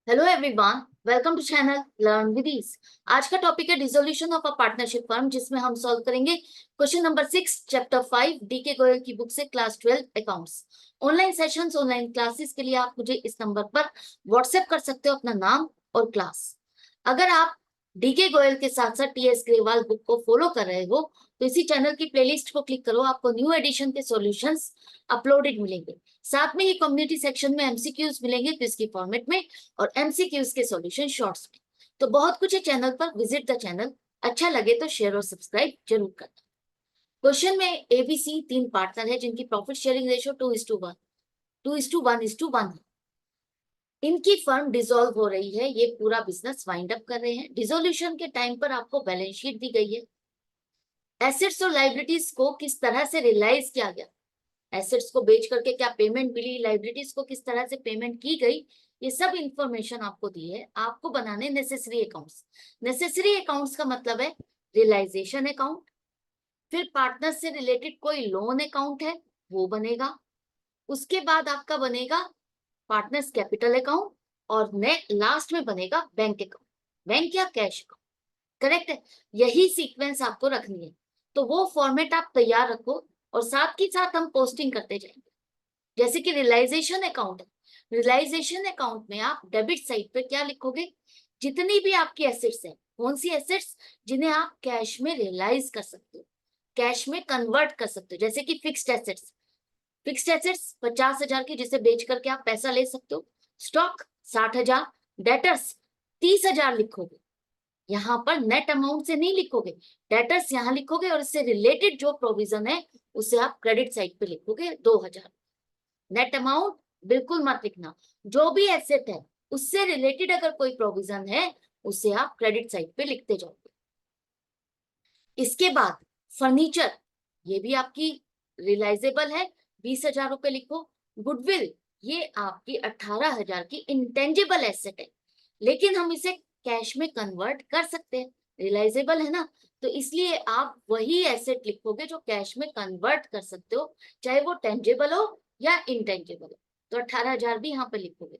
Hello everyone, welcome to channel learn with ease. आज का topic है dissolution of a partnership firm, जिसमें हम सॉल्व करेंगे question number 6 chapter 5 D K Goyal की बुक से class 12 accounts. Online sessions, online classes के लिए आप मुझे इस नंबर पर व्हाट्सएप कर सकते हो अपना नाम और क्लास। अगर आप डीके गोयल के साथ साथ टीएस ग्रेवाल बुक को फॉलो कर रहे हो तो इसी चैनल की प्लेलिस्ट को क्लिक करो, आपको न्यू एडिशन के सॉल्यूशंस अपलोडेड मिलेंगे। साथ में ही कम्युनिटी सेक्शन में एमसीक्यूज मिलेंगे क्विज की फॉर्मेट में और एमसीक्यूज के सॉल्यूशन शॉर्ट्स में। तो बहुत कुछ है चैनल पर, विजिट द चैनल। अच्छा लगे तो शेयर और सब्सक्राइब जरूर करना। क्वेश्चन में एबीसी 3 पार्टनर है जिनकी प्रॉफिट शेयरिंग रेशियो 2:1 2:1 है। इनकी फर्म डिसॉल्व हो रही है, ये पूरा बिजनेस वाइंड अप कर रहे हैं। डिसोल्यूशन के टाइम पर आपको बैलेंस शीट दी गई है। एसेट्स और लाइबिलिटीज को किस तरह से रियलाइज किया गया, एसेट्स को बेच करके क्या पेमेंट मिली, लाइबिलिटीज को किस तरह से पेमेंट की गई, ये सब इंफॉर्मेशन आपको दी है। आपको बनाने नेसेसरी अकाउंट्स। नेसेसरी अकाउंट्स का मतलब है रियलाइजेशन अकाउंट, फिर पार्टनर से रिलेटेड कोई लोन अकाउंट है वो बनेगा, उसके बाद आपका बनेगा पार्टनर्स कैपिटल अकाउंट और लास्ट में बनेगा बैंक अकाउंट, बैंक या कैश अकाउंट। करेक्ट है, यही सीक्वेंस आपको रखनी है। तो वो फॉर्मेट आप तैयार रखो और साथ ही साथ हम पोस्टिंग करते जाएंगे। जैसे कि रियलाइजेशन अकाउंट है, रियलाइजेशन अकाउंट में आप डेबिट साइड पे क्या लिखोगे, जितनी भी आपकी एसेट्स है, कौन सी एसेट्स जिन्हें आप कैश में रियलाइज कर सकते हो, कैश में कन्वर्ट कर सकते हो। जैसे कि फिक्स्ड एसेट्स, फिक्स्ड एसेट्स 50,000 की जिसे बेच करके आप पैसा ले सकते हो। स्टॉक 60,000, डेटर्स 30,000 लिखोगे। यहाँ पर नेट अमाउंट से नहीं लिखोगे, डेटर्स यहाँ लिखोगे और इससे रिलेटेड जो प्रोविजन है उसे आप क्रेडिट साइड पे लिखोगे 2,000। नेट अमाउंट बिल्कुल मत लिखना, जो भी एसेट है उससे रिलेटेड अगर कोई प्रोविजन है उसे आप क्रेडिट साइड पे लिखते जाओगे। इसके बाद फर्नीचर, ये भी आपकी रियलाइजेबल है, 20,000 रुपए लिखो। गुडविल, ये आपकी 18,000 की इंटेंजिबल एसेट है, लेकिन हम इसे कैश में कन्वर्ट कर सकते हैं, रियलाइजेबल है ना। तो इसलिए आप वही एसेट लिखोगे जो कैश में कन्वर्ट कर सकते हो, चाहे वो टेंजेबल हो या इंटेंजेबल हो। तो 18,000 भी यहाँ पर लिखोगे।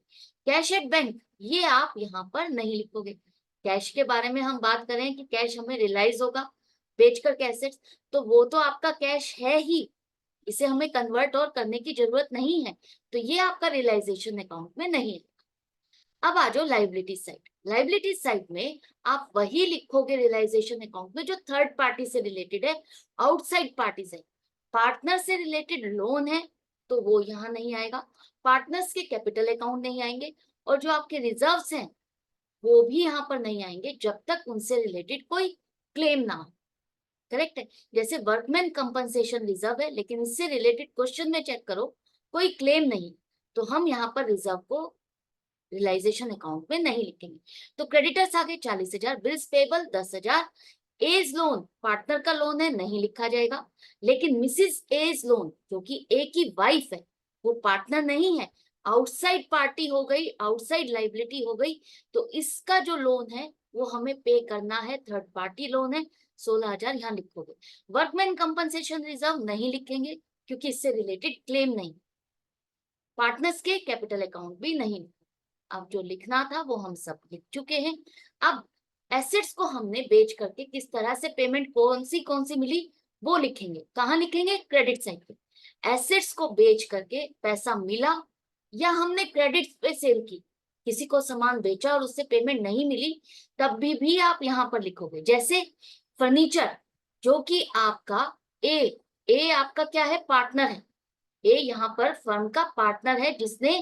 कैश एट बैंक, ये आप यहाँ पर नहीं लिखोगे। कैश के बारे में हम बात करें कि कैश हमें रियलाइज होगा बेचकर के एसेट्स, तो वो तो आपका कैश है ही, इसे हमें कन्वर्ट और करने की जरूरत नहीं है, तो ये आपका रियलाइजेशन अकाउंट में नहीं है। अब आ जाओ लाइबिलिटी साइड। लाइबिलिटी साइड में आप वही लिखोगे रियलाइजेशन अकाउंट में जो थर्ड पार्टी से रिलेटेड है, आउटसाइड पार्टी से। पार्टनर से रिलेटेड लोन है तो वो यहाँ नहीं आएगा, पार्टनर्स के कैपिटल अकाउंट नहीं आएंगे, और जो आपके रिजर्व्स हैं वो भी यहाँ पर नहीं आएंगे जब तक उनसे रिलेटेड कोई क्लेम ना हो। करेक्ट है, जैसे वर्कमैन कंपनसेशन रिजर्व है लेकिन इससे रिलेटेड क्वेश्चन में चेक करो कोई क्लेम नहीं, तो हम यहाँ पर रिजर्व को रियलाइजेशन अकाउंट में नहीं लिखेंगे। तो क्रेडिटर्स आगे 40,000, bills payable 10,000, A's loan partner का लोन है नहीं लिखा जाएगा, लेकिन मिसिस एज लोन जो कि ए की वाइफ है वो पार्टनर नहीं है, आउटसाइड पार्टी हो गई, आउटसाइड लाइबिलिटी हो गई, तो इसका जो लोन है वो हमें पे करना है, थर्ड पार्टी लोन है, 16,000 यहाँ लिखोगे। वर्कमैन कंपनसेशन रिजर्व नहीं लिखेंगे क्योंकि इससे रिलेटेड क्लेम नहीं, पार्टनर्स के कैपिटल अकाउंट भी नहीं। अब जो लिखना था वो हम सब लिख चुके हैं। अब एसेट्स को हमने बेच करके किस तरह से पेमेंट कौन सी मिली वो लिखेंगे। कहाँ लिखेंगे, क्रेडिट साइड पे। एसेट्स को बेच करके पैसा मिला या हमने क्रेडिट पे सेल की, किसी को सामान बेचा और उससे पेमेंट नहीं मिली, तब भी आप यहाँ पर लिखोगे। जैसे फर्नीचर जो कि आपका ए ए आपका क्या है, पार्टनर है। ए यहाँ पर फर्म का पार्टनर है जिसने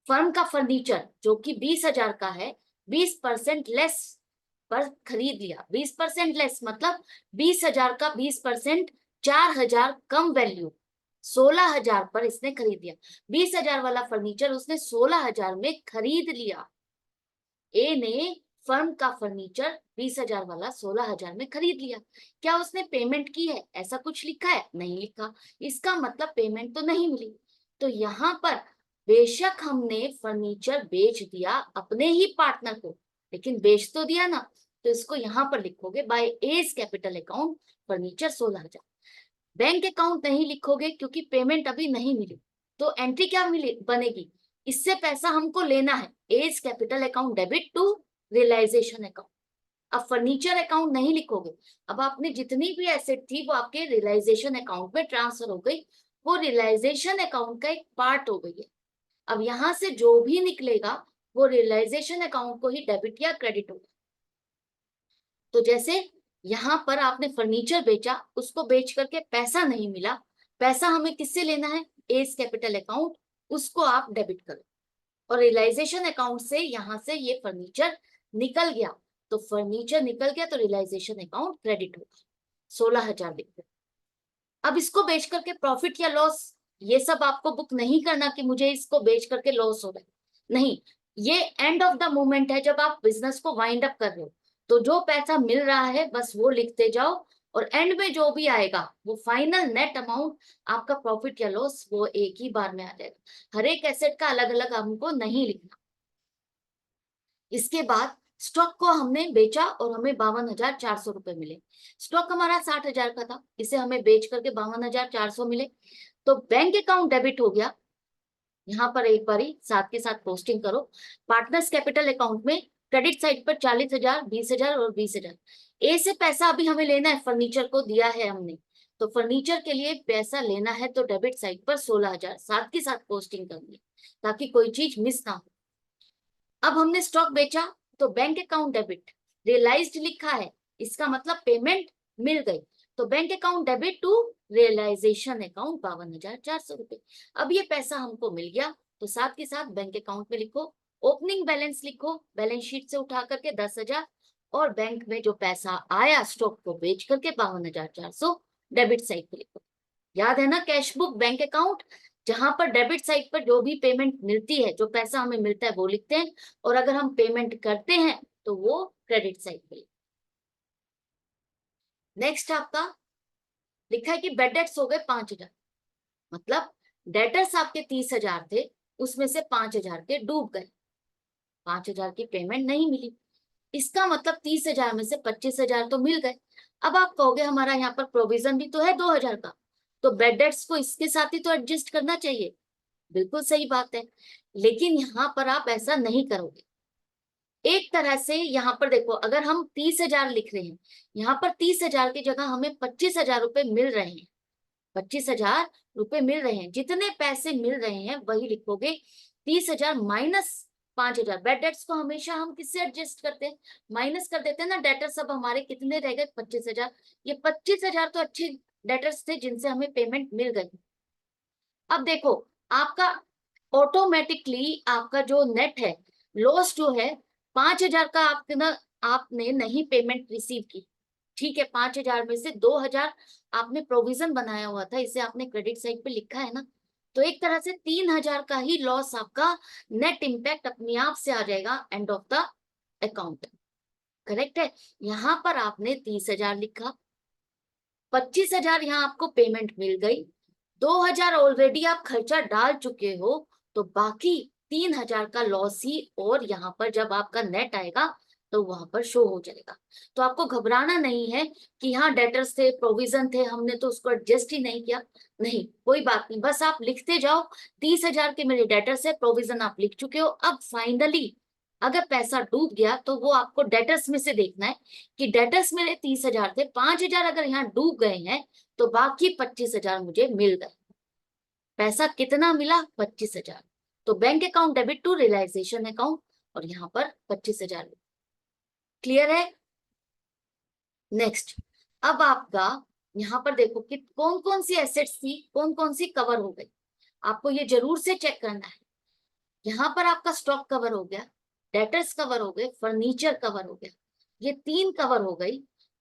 फर्म का फर्नीचर जो कि 20,000 का है 20% लेस पर खरीद लिया। 20% लेस मतलब 20,000 का 20%, 4,000 कम वैल्यू, 16,000 पर इसने खरीद लिया। 20,000 वाला फर्नीचर उसने 16,000 में खरीद लिया। ए ने फर्म का फर्नीचर 20,000 वाला 16,000 में खरीद लिया। क्या उसने पेमेंट की है, ऐसा कुछ लिखा है, नहीं लिखा, इसका मतलब पेमेंट तो नहीं मिली। तो यहाँ पर बेशक हमने फर्नीचर बेच दिया अपने ही पार्टनर को, लेकिन बेच तो दिया ना, तो इसको यहाँ पर लिखोगे by A's capital account, furniture 16,000। Bank account नहीं लिखोगे क्योंकि पेमेंट अभी नहीं मिली, तो एंट्री क्या मिली बनेगी, इससे पैसा हमको लेना है, A's capital account debit to realisation account. अब फर्नीचर अकाउंट नहीं लिखोगे, अब आपने जितनी भी एसेट थी वो आपके रियलाइजेशन अकाउंट में ट्रांसफर हो गई, वो रियलाइजेशन अकाउंट का एक पार्ट हो गई है। अब यहां से जो भी निकलेगा वो रियलाइजेशन अकाउंट को ही डेबिट या क्रेडिट होगा। तो जैसे यहां पर आपने फर्नीचर बेचा, उसको बेच करके पैसा नहीं मिला, पैसा हमें किससे लेना है, एज कैपिटल अकाउंट, उसको आप डेबिट करो। और रियलाइजेशन अकाउंट से यहां से ये फर्नीचर निकल गया, तो फर्नीचर निकल गया तो रियलाइजेशन अकाउंट क्रेडिट होगा, 16,000 लिख दो। अब इसको बेच करके प्रॉफिट या लॉस, ये सब आपको बुक नहीं करना कि मुझे इसको बेच करके लॉस हो रहा है, नहीं, ये एंड ऑफ द मोमेंट है जब आप बिजनेस को वाइंड अप कर रहे हो। तो जो पैसा मिल रहा है बस वो लिखते जाओ, और एंड में जो भी आएगा वो फाइनल नेट अमाउंट आपका प्रॉफिट या लॉस वो एक ही बार में आ जाएगा। हर एक एसेट का अलग अलग हमको नहीं लिखना। इसके बाद स्टॉक को हमने बेचा और हमें 52,400 रुपए मिले। स्टॉक हमारा 60,000 का था, इसे हमें बेच करके 52,400 मिले, तो बैंक अकाउंट डेबिट हो गया। यहाँ पर एक बारी साथ के साथ पोस्टिंग करो, पार्टनर्स कैपिटल अकाउंट में क्रेडिट साइड पर 40,000, 20,000 और 20,000। ए से पैसा अभी हमें लेना है, फर्नीचर को दिया है हमने, तो फर्नीचर के लिए पैसा लेना है, तो डेबिट साइड पर 16,000 साथ के साथ पोस्टिंग करनी है ताकि कोई चीज मिस ना हो। अब हमने स्टॉक बेचा तो बैंक अकाउंट डेबिट, रियलाइज्ड लिखा है, इसका मतलब पेमेंट मिल गई, तो bank account debit to realisation account 52,400 रुपए। अब ये पैसा हमको मिल गया, तो साथ के साथ बैंक अकाउंट में लिखो, ओपनिंग बैलेंस लिखो, बैलेंस शीट से उठा करके 10,000, और बैंक में जो पैसा आया स्टॉक को बेच करके 52,400 डेबिट साइड पे लिखो। याद है ना, कैश बुक बैंक अकाउंट, जहां पर डेबिट साइड पर जो भी पेमेंट मिलती है, जो पैसा हमें मिलता है वो लिखते हैं, और अगर हम पेमेंट करते हैं तो वो क्रेडिट साइड पे। नेक्स्ट आपका लिखा है कि बेड डेट्स हो गए 5,000, मतलब डेटर्स आपके 30,000 थे, उसमें से 5,000 के डूब गए, 5,000 की पेमेंट नहीं मिली। इसका मतलब 30,000 में से 25,000 तो मिल गए। अब आप कहोगे हमारा यहाँ पर प्रोविजन भी तो है 2,000 का, तो बेड डेट्स को इसके साथ ही तो एडजस्ट करना चाहिए। बिल्कुल सही बात है, लेकिन यहाँ पर आप ऐसा नहीं करोगे। एक तरह से यहाँ पर देखो, अगर हम 30,000 लिख रहे हैं, यहाँ पर 30,000 की जगह हमें 25,000 रुपए मिल रहे हैं, 25,000 रुपए मिल रहे हैं, जितने पैसे मिल रहे हैं वही लिखोगे। 30,000 माइनस 5,000, बेड डेट्स को हमेशा हम किससे एडजस्ट करते हैं, माइनस कर देते हैं ना। डेटर्स अब हमारे कितने रह गए, 25,000, ये 25,000 तो अच्छे डेटर्स थे जिनसे हमें पेमेंट मिल गई। अब देखो, आपका ऑटोमेटिकली आपका जो नेट है, लॉस जो है 5,000 का आपने नहीं पेमेंट रिसीव की, ठीक है, 5,000 में से 2,000 आपने प्रोविजन बनाया हुआ था, इसे आपने क्रेडिट साइड पे लिखा है ना, तो एक तरह से 3,000 का ही लॉस आपका नेट इम्पैक्ट अपने आप से आ जाएगा end of the account. Correct है, यहाँ पर आपने 30,000 लिखा, 25,000 यहाँ आपको पेमेंट मिल गई, 2,000 ऑलरेडी आप खर्चा डाल चुके हो, तो बाकी 3,000 का लॉस ही, और यहाँ पर जब आपका नेट आएगा तो वहां पर शो हो जाएगा। तो आपको घबराना नहीं है कि यहाँ डेटर्स थे, प्रोविजन थे, हमने तो उसको एडजस्ट ही नहीं किया, नहीं, कोई बात नहीं, बस आप लिखते जाओ। 30,000 के मेरे डेटर्स है, प्रोविजन आप लिख चुके हो। अब फाइनली अगर पैसा डूब गया तो वो आपको डेटर्स में से देखना है कि डेटर्स मेरे 30,000 थे, 5,000 अगर यहाँ डूब गए हैं तो बाकी 25,000 मुझे मिल गए। पैसा कितना मिला, 25,000, तो bank account debit to realisation account, और यहाँ पर 25,000। क्लियर है। नेक्स्ट, अब आपका यहाँ पर देखो कि कौन कौन सी एसेट्स थी, कौन कौन सी कवर हो गई, आपको ये जरूर से चेक करना है। यहाँ पर आपका स्टॉक कवर हो गया, डेटर्स कवर हो गए, फर्नीचर कवर हो गया, ये 3 कवर हो गई।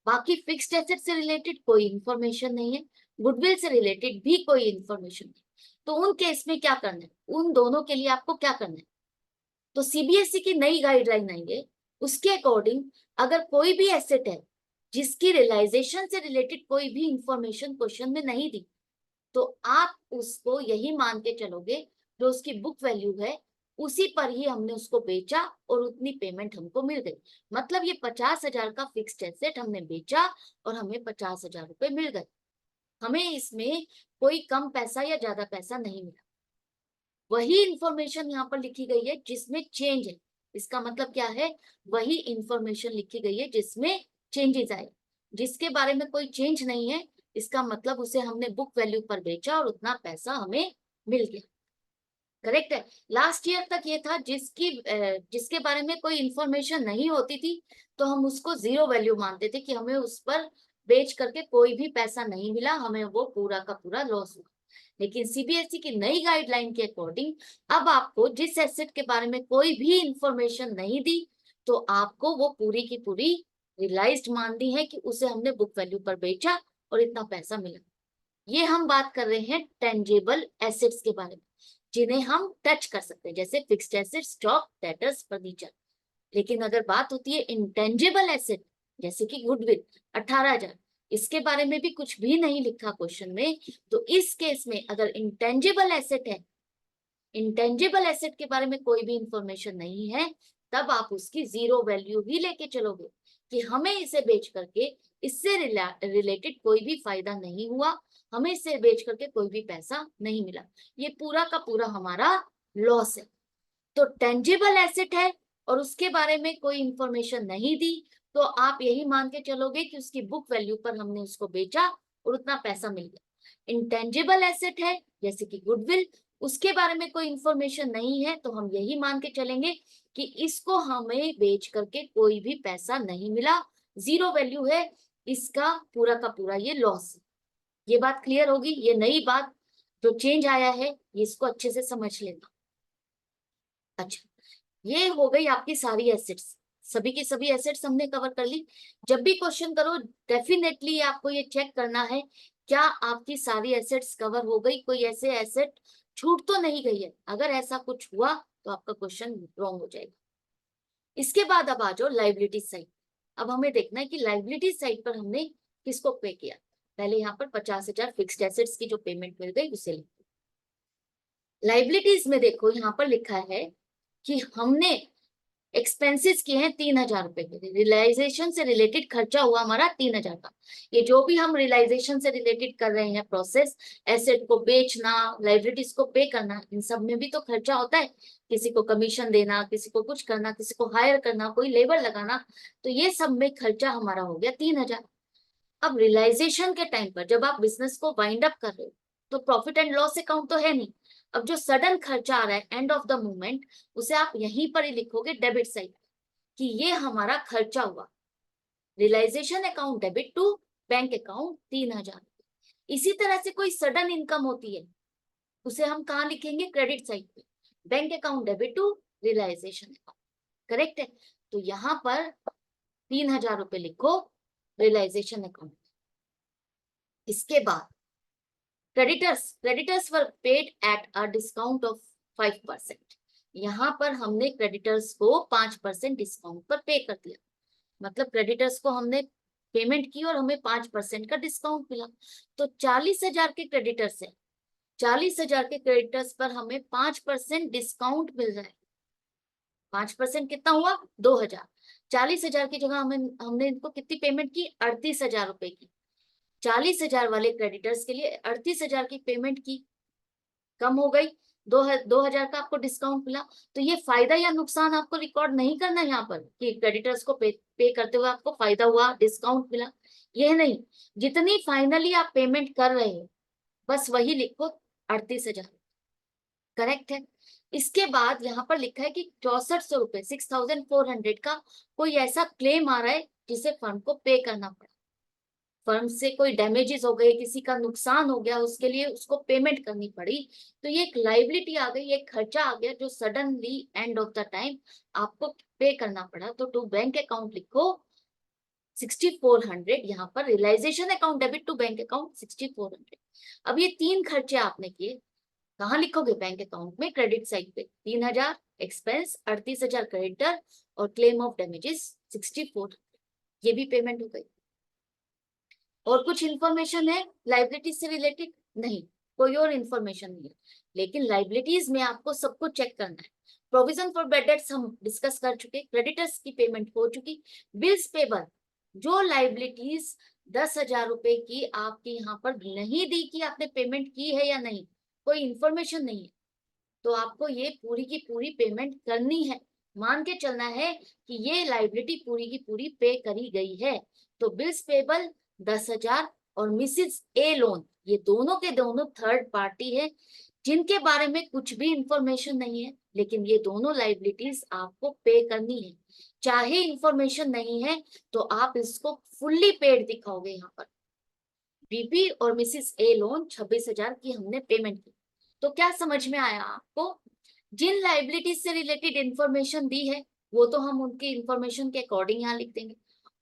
बाकी फिक्स्ड एसेट से रिलेटेड कोई इंफॉर्मेशन नहीं है, गुडविल से रिलेटेड भी कोई इंफॉर्मेशन नहीं। तो उन केस में क्या करना है, उन दोनों के लिए आपको क्या करना है, तो सीबीएसई की नई गाइडलाइन आई है, उसके अकॉर्डिंग अगर कोई भी एसेट है जिसकी रियलाइजेशन से रिलेटेड कोई भी इंफॉर्मेशन क्वेश्चन में नहीं दी, तो आप उसको यही मान के चलोगे जो उसकी बुक वैल्यू है उसी पर ही हमने उसको बेचा और उतनी पेमेंट हमको मिल गई। मतलब ये 50,000 का फिक्स्ड एसेट हमने बेचा और हमें 50,000 रुपए मिल गए, हमें इसमें कोई कम पैसा या ज्यादा पैसा नहीं मिला। वही इंफॉर्मेशन यहाँ पर लिखी गई है जिसमें चेंज है। इसका मतलब क्या है, वही इंफॉर्मेशन लिखी गई है जिसमें चेंजेस आए। जिसके बारे में कोई चेंज नहीं है, इसका मतलब उसे हमने बुक वैल्यू पर बेचा और उतना पैसा हमें मिल गया। करेक्ट है। लास्ट ईयर तक ये था जिसके बारे में कोई इंफॉर्मेशन नहीं होती थी तो हम उसको जीरो वैल्यू मानते थे कि हमें उस पर बेच करके कोई भी पैसा नहीं मिला, हमें वो पूरा का पूरा लॉस हुआ। लेकिन सीबीएसई की नई गाइडलाइन के अकॉर्डिंग अब आपको जिस एसेट के बारे में कोई भी इंफॉर्मेशन नहीं दी तो आपको वो पूरी की पूरी रियलाइज्ड मान दी है कि उसे हमने बुक वैल्यू पर बेचा और इतना पैसा मिला। ये हम बात कर रहे हैं टेंजेबल एसेट्स के बारे में जिन्हें हम टच कर सकते हैं, जैसे fixed asset, stock, debtors, furniture. लेकिन अगर बात होती है इंटेंजिबल एसेट जैसे कि गुडविल 18,000, इसके बारे में भी कुछ भी नहीं लिखा क्वेश्चन में, तो इस केस में अगर इंटेंजिबल एसेट है, इंटेंजिबल एसेट के बारे में कोई भी इंफॉर्मेशन नहीं है, तब आप उसकी जीरो वैल्यू ही लेके चलोगे कि हमें इसे बेच करके इससे रिलेटेड कोई भी फायदा नहीं हुआ, हमें इसे बेच करके कोई भी पैसा नहीं मिला, ये पूरा का पूरा हमारा लॉस है। तो टेंजिबल एसेट है और उसके बारे में कोई इंफॉर्मेशन नहीं दी तो आप यही मान के चलोगे कि उसकी बुक वैल्यू पर हमने उसको बेचा और उतना पैसा मिल गया। इंटेंजिबल एसेट है जैसे कि गुडविल, उसके बारे में कोई इंफॉर्मेशन नहीं है तो हम यही मान के चलेंगे कि इसको हमें बेच करके कोई भी पैसा नहीं मिला, जीरो वैल्यू है, इसका पूरा का पूरा ये लॉस है। ये बात क्लियर होगी। ये नई बात जो चेंज आया है इसको अच्छे से समझ लेना। अच्छा, ये हो गई आपकी सारी एसेट्स, सभी की सभी एसेट्स हमने कवर कर ली। जब भी क्वेश्चन करो डेफिनेटली आपको ये चेक करना है क्या आपकी सारी एसेट्स कवर हो गई, कोई ऐसे एसेट छूट तो नहीं गई है। अगर ऐसा कुछ हुआ तो आपका क्वेश्चन रॉन्ग हो जाएगा। इसके बाद अब आ जाओ लाइबिलिटी साइड। अब हमें देखना है कि लाइबिलिटी साइड पर हमने किसको पे किया। पहले यहाँ पर 50,000 फिक्स्ड एसेट्स की जो पेमेंट मिल गई उसे लिखो। लाइबिलिटीज में देखो यहाँ पर लिखा है कि हमने एक्सपेंसेस किए हैं 3,000 रुपए के। रियलाइजेशन से रिलेटेड खर्चा हुआ हमारा 3,000 का। ये जो भी हम रियलाइजेशन से रिलेटेड कर रहे हैं प्रोसेस, एसेट को बेचना, लाइबिलिटीज को पे करना, इन सब में भी तो खर्चा होता है। किसी को कमीशन देना, किसी को कुछ करना, किसी को हायर करना, कोई लेबर लगाना, तो ये सब में खर्चा हमारा हो गया 3,000। अब रियलाइजेशन के टाइम पर जब आप बिजनेस को वाइंड अप कर रहे हो तो प्रॉफिट एंड लॉस अकाउंट तो है नहीं। अब जो सडन खर्चा आ रहा है एंड ऑफ द मोमेंट, उसे आप यहीं पर ही लिखोगे डेबिट साइड कि ये हमारा खर्चा हुआ। Realisation account debit to bank account 3,000। इसी तरह से कोई सडन इनकम होती है उसे हम कहाँ लिखेंगे, क्रेडिट साइड पे, bank account debit to realisation account. Correct है। तो यहाँ पर 3,000 रुपए लिखो रियलाइजेशन अकाउंट। इसके बाद creditors were paid at a discount of 5%। यहाँ पर हमने क्रेडिटर्स को 5% डिस्काउंट पर पे कर दिया। मतलब क्रेडिटर्स को हमने पेमेंट की और हमें 5% का डिस्काउंट मिला। तो 40,000 के क्रेडिटर्स है, 40,000 के क्रेडिटर्स पर हमें 5% डिस्काउंट मिल रहा है। 5% कितना हुआ, 2,000। 40,000 की जगह हमने इनको कितनी पेमेंट की, 38,000 रुपए की। 40,000 वाले क्रेडिटर्स के लिए 38,000 की पेमेंट की, कम हो गई। 2,000 का आपको डिस्काउंट मिला। तो ये फायदा या नुकसान आपको रिकॉर्ड नहीं करना है यहाँ पर कि क्रेडिटर्स को पे करते हुए आपको फायदा हुआ, डिस्काउंट मिला, ये नहीं। जितनी फाइनली आप पेमेंट कर रहे हो बस वही लिखो, 38,000। करेक्ट है। इसके बाद यहाँ पर लिखा है कि 6400 रुपए, 6,400 का कोई ऐसा क्लेम आ रहा है जिसे फर्म को पे करना पड़ा। फर्म से कोई डैमेजेस हो गए, किसी का नुकसान हो गया, उसके लिए उसको पेमेंट करनी पड़ी, तो ये एक लाइबिलिटी आ गई, एक खर्चा आ गया जो suddenly end of the time आपको पे करना पड़ा। तो टू बैंक अकाउंट लिखो 6,400। यहाँ पर realisation account debit to bank account 6,400। अब ये तीन खर्चे आपने किए, कहाँ लिखोगे, बैंक अकाउंट में क्रेडिट साइड पे 3,000 एक्सपेंस, 38,000 क्रेडिटर और क्लेम ऑफ डैमेजेस 64। ये भी पेमेंट हो गई। और कुछ इंफॉर्मेशन है लाइबिलिटीज से रिलेटेड, नहीं, कोई और इंफॉर्मेशन नहीं है। लेकिन लाइबिलिटीज में आपको सब कुछ चेक करना है। प्रोविजन फॉर बैड डेट्स हम डिस्कस कर चुके, क्रेडिटर्स की पेमेंट हो चुकी, बिल्स पेबल, जो लाइबिलिटीज 10,000 रुपए की आपकी यहाँ पर नहीं दी कि आपने पेमेंट की है या नहीं, कोई इंफॉर्मेशन नहीं है, तो आपको ये पूरी की पूरी पेमेंट करनी है, मान के चलना है कि ये लाइबिलिटी पूरी की पूरी पे करी गई है। तो बिल्स पेबल 10,000 और मिसिस ए लोन, ये दोनों के दोनों थर्ड पार्टी है जिनके बारे में कुछ भी इंफॉर्मेशन नहीं है, लेकिन ये दोनों लाइबिलिटीज आपको पे करनी है। चाहे इंफॉर्मेशन नहीं है तो आप इसको फुल्ली पेड दिखाओगे। यहाँ पर बीपी और मिसिस ए लोन 26,000 की हमने पेमेंट की। तो क्या समझ में आया आपको? जिन लाइबिलिटीज से रिलेटेड इंफॉर्मेशन दी है वो तो हम उनके इंफॉर्मेशन के अकॉर्डिंग यहाँ लिख देंगे,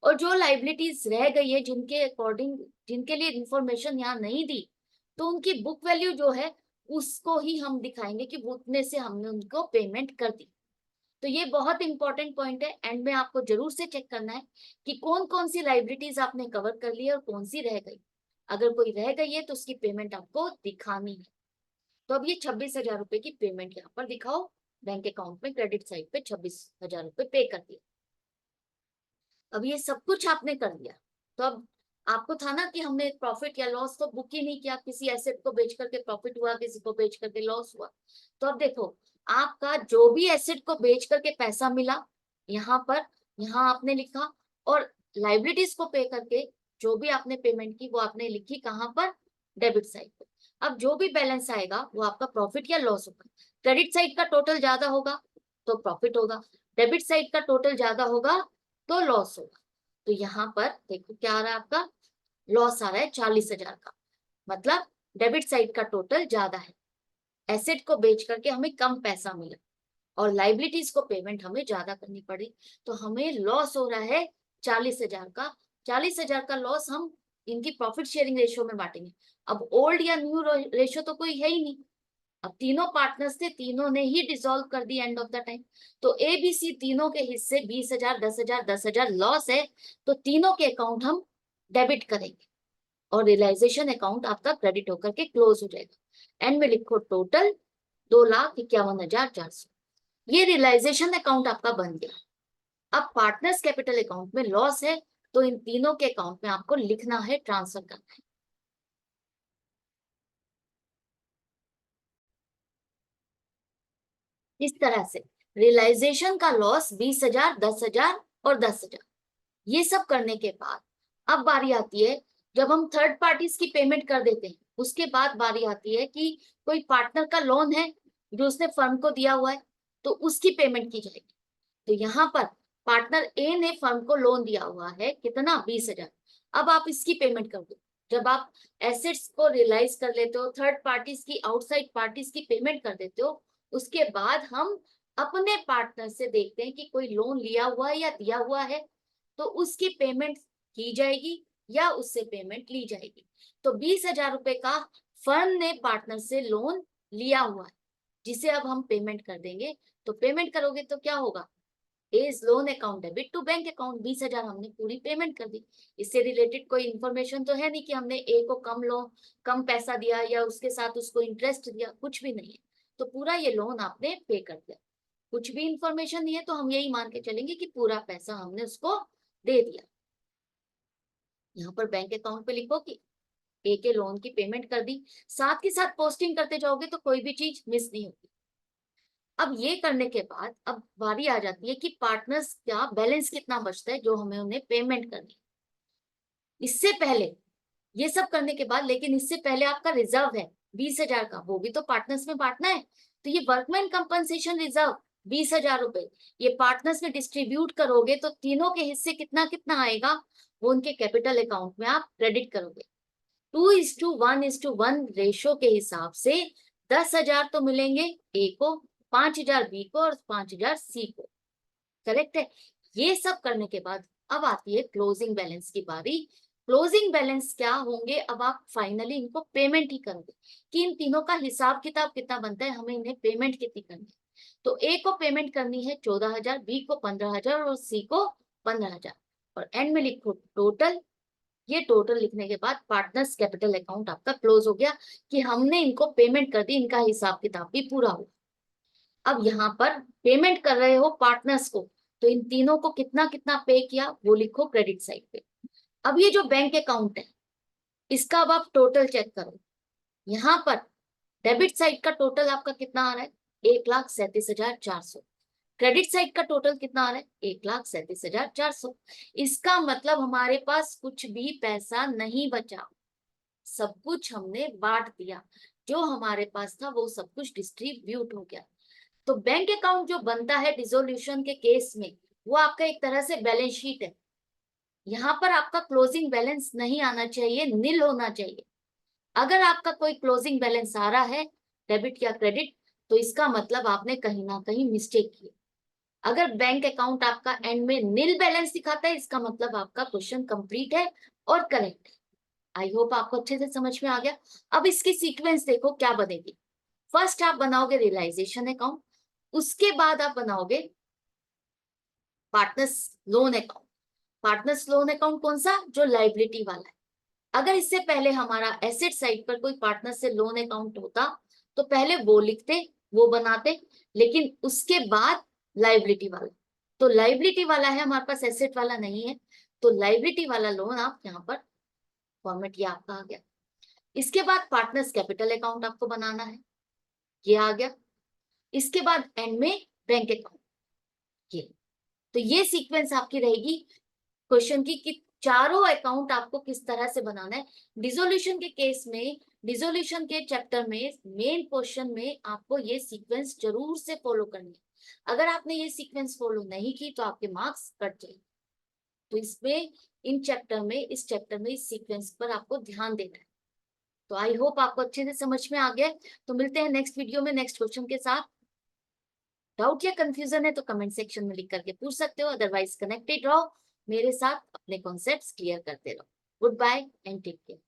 और जो लाइबिलिटीज रह गई है जिनके अकॉर्डिंग, जिनके लिए इंफॉर्मेशन यहाँ नहीं दी, तो उनकी बुक वैल्यू जो है उसको ही हम दिखाएंगे कि उतने से हमने उनको पेमेंट कर दी। तो ये बहुत इंपॉर्टेंट पॉइंट है, एंड में आपको जरूर से चेक करना है कि कौन कौन सी लाइबिलिटीज आपने कवर कर ली और कौन सी रह गई। अगर कोई रह गई है तो उसकी पेमेंट आपको दिखानी है। तो अब ये 26,000 रुपए की पेमेंट यहाँ पर दिखाओ, बैंक अकाउंट में क्रेडिट साइड पे 26,000 रुपए पे कर दिया। अब ये सब कुछ आपने कर दिया, तो अब आपको था ना कि हमने प्रॉफिट या लॉस तो बुक ही नहीं किया, किसी एसेट को बेच करके प्रॉफिट हुआ, किसी को बेच करके लॉस हुआ। तो अब देखो, आपका जो भी एसेट को बेच करके पैसा मिला यहाँ पर, यहाँ आपने लिखा, और लाइबिलिटीज को पे करके जो भी आपने पेमेंट की वो आपने लिखी कहाँ पर, डेबिट साइड पे। अब जो भी बैलेंस आएगा वो आपका प्रॉफिट या लॉस होगा। क्रेडिट साइड का टोटल ज्यादा होगा तो प्रॉफिट होगा, डेबिट साइड का टोटल ज्यादा होगा तो लॉस होगा। तो यहाँ पर देखो क्या आ रहा है, आपका लॉस आ रहा है 40,000 का, मतलब डेबिट साइड का टोटल ज्यादा है, एसेट को बेच करके हमें कम पैसा मिला और लाइबिलिटीज को पेमेंट हमें ज्यादा करनी पड़ी, तो हमें लॉस हो रहा है 40,000 का। 40,000 का लॉस हम इनकी प्रॉफिट शेयरिंग रेशियो में बांटेंगे। अब ओल्ड या न्यू रेशियो तो कोई है ही नहीं, अब तीनों पार्टनर्स थे, तीनों ने ही डिसॉल्व कर दी एंड ऑफ द टाइम। तो ए बी सी तीनों के हिस्से 20,000 10,000 10,000 लॉस है, तो तीनों के अकाउंट हम डेबिट करेंगे और रियलाइजेशन अकाउंट आपका क्रेडिट होकर के क्लोज हो जाएगा। एंड में लिखो टोटल 2,51,400, ये रियलाइजेशन अकाउंट आपका बन गया। अब पार्टनर्स कैपिटल अकाउंट में लॉस है, तो इन तीनों के अकाउंट में आपको लिखना है, ट्रांसफर करना है। इस तरह से रियलाइजेशन का लॉस 20,000 10,000 और 10,000, ये सब करने के बाद अब बारी आती है, जब हम थर्ड पार्टीज की पेमेंट कर देते हैं उसके बाद बारी आती है कि कोई पार्टनर का लोन है जो उसने फर्म को दिया हुआ है, तो उसकी पेमेंट की जाएगी। तो यहाँ पर पार्टनर ए ने फर्म को लोन दिया हुआ है, कितना, 20,000। अब आप इसकी पेमेंट कर दो। जब आप एसेट्स को रियलाइज कर लेते हो, थर्ड पार्टीज की, आउटसाइड पार्टीज की पेमेंट कर देते हो, उसके बाद हम अपने पार्टनर से देखते हैं कि कोई लोन लिया हुआ है या दिया हुआ है, तो उसकी पेमेंट की जाएगी या उससे पेमेंट ली जाएगी। तो 20,000 रुपए का फर्म ने पार्टनर से लोन लिया हुआ है जिसे अब हम पेमेंट कर देंगे। तो पेमेंट करोगे तो क्या होगा, A's loan account debit to bank account, 20,000 हमने पूरी पेमेंट कर दी। इससे रिलेटेड कोई इन्फॉर्मेशन तो है नहीं कि हमने ए को कम लोन, कम पैसा दिया या उसके साथ उसको इंटरेस्ट दिया, कुछ भी नहीं है। तो पूरा ये लोन आपने पे कर दिया, कुछ भी इंफॉर्मेशन नहीं है, तो हम यही मान के चलेंगे कि पूरा पैसा हमने उसको दे दिया। यहाँ पर बैंक अकाउंट पे लिखो कि ए के लोन की पेमेंट कर दी, साथ ही साथ पोस्टिंग करते जाओगे तो कोई भी चीज मिस नहीं होगी। अब ये करने के बाद अब बारी आ जाती है कि पार्टनर्स का बैलेंस कितना बचता है जो हमें उन्हें पेमेंट करनी है। इससे पहले ये सब करने के बाद, लेकिन इससे पहले आपका रिजर्व है 20,000 का, वो भी तो पार्टनर्स में बांटना है। तो ये वर्कमैन कंपनसेशन रिजर्व 20,000 रुपए, ये पार्टनर्स में डिस्ट्रीब्यूट करोगे तो तीनों के हिस्से कितना कितना आएगा, वो उनके कैपिटल अकाउंट में आप क्रेडिट करोगे। 2:1:1 रेशो के हिसाब से 10,000 तो मिलेंगे ए को, 5,000 बी को और 5,000 सी को। करेक्ट है। ये सब करने के बाद अब आती है क्लोजिंग बैलेंस की बारी। क्लोजिंग बैलेंस क्या होंगे, अब आप फाइनली इनको पेमेंट ही करोगे कि इन तीनों का हिसाब किताब कितना बनता है, हमें इन्हें पेमेंट कितनी करनी है। तो ए को पेमेंट करनी है 14,000, बी को 15,000 और सी को 15,000, और एंड में लिखो टोटल। ये टोटल लिखने के बाद पार्टनर्स कैपिटल अकाउंट आपका क्लोज हो गया कि हमने इनको पेमेंट कर दी, इनका हिसाब किताब भी पूरा हो। अब यहाँ पर पेमेंट कर रहे हो पार्टनर्स को, तो इन तीनों को कितना कितना पे किया वो लिखो क्रेडिट साइड पे। अब ये जो बैंक अकाउंट है इसका अब आप टोटल चेक करो। यहाँ पर डेबिट साइड का टोटल आपका कितना आ रहा है, 1,37,400। क्रेडिट साइड का टोटल कितना आ रहा है? 1,37,400। इसका मतलब हमारे पास कुछ भी पैसा नहीं बचा, सब कुछ हमने बांट दिया, जो हमारे पास था वो सब कुछ डिस्ट्रीब्यूट हो गया। तो बैंक अकाउंट जो बनता है डिसोल्यूशन के केस में, वो आपका एक तरह से बैलेंस शीट है। यहाँ पर आपका क्लोजिंग बैलेंस नहीं आना चाहिए, नील होना चाहिए। अगर आपका कोई क्लोजिंग बैलेंस आ रहा है डेबिट या क्रेडिट, तो इसका मतलब आपने कहीं ना कहीं मिस्टेक की। अगर बैंक अकाउंट आपका एंड में नील बैलेंस दिखाता है, इसका मतलब आपका क्वेश्चन कंप्लीट है और करेक्ट है। आई होप आपको अच्छे से समझ में आ गया। अब इसकी सीक्वेंस देखो क्या बनेगी। फर्स्ट आप बनाओगे रियलाइजेशन अकाउंट, उसके बाद आप बनाओगे partners loan account. Partners loan account कौन सा? जो लाइबिलिटी वाला है। अगर इससे पहले हमारा एसेट साइड पर कोई पार्टनर से लोन अकाउंट होता, तो पहले वो लिखते, वो बनाते, लेकिन उसके बाद लाइबिलिटी वाला। तो लाइबिलिटी वाला है हमारे पास, एसेट वाला नहीं है, तो लाइबिलिटी वाला लोन आप यहाँ पर फॉर्मेट, ये आपका आ गया। इसके बाद पार्टनर्स कैपिटल अकाउंट आपको बनाना है, ये आ गया। इसके बाद एंड में बैंक अकाउंट, ये। तो ये सीक्वेंस आपकी रहेगी क्वेश्चन की कि चारों अकाउंट आपको किस तरह से बनाना है। डिसोल्यूशन के केस में, डिसोल्यूशन के चैप्टर में, मेन क्वेश्चन में आपको ये सीक्वेंस जरूर से फॉलो करनी है। अगर आपने ये सीक्वेंस फॉलो नहीं की तो आपके मार्क्स कट जाएंगे। तो इसमें, इन चैप्टर में, इस चैप्टर में इस सीक्वेंस पर आपको ध्यान देना है। तो आई होप आपको अच्छे से समझ में आ गया। तो मिलते हैं नेक्स्ट वीडियो में नेक्स्ट क्वेश्चन के साथ। डाउट या कंफ्यूजन है तो कमेंट सेक्शन में लिख करके पूछ सकते हो, अदरवाइज कनेक्टेड रहो मेरे साथ, अपने कॉन्सेप्ट्स क्लियर करते रहो। Goodbye and take care.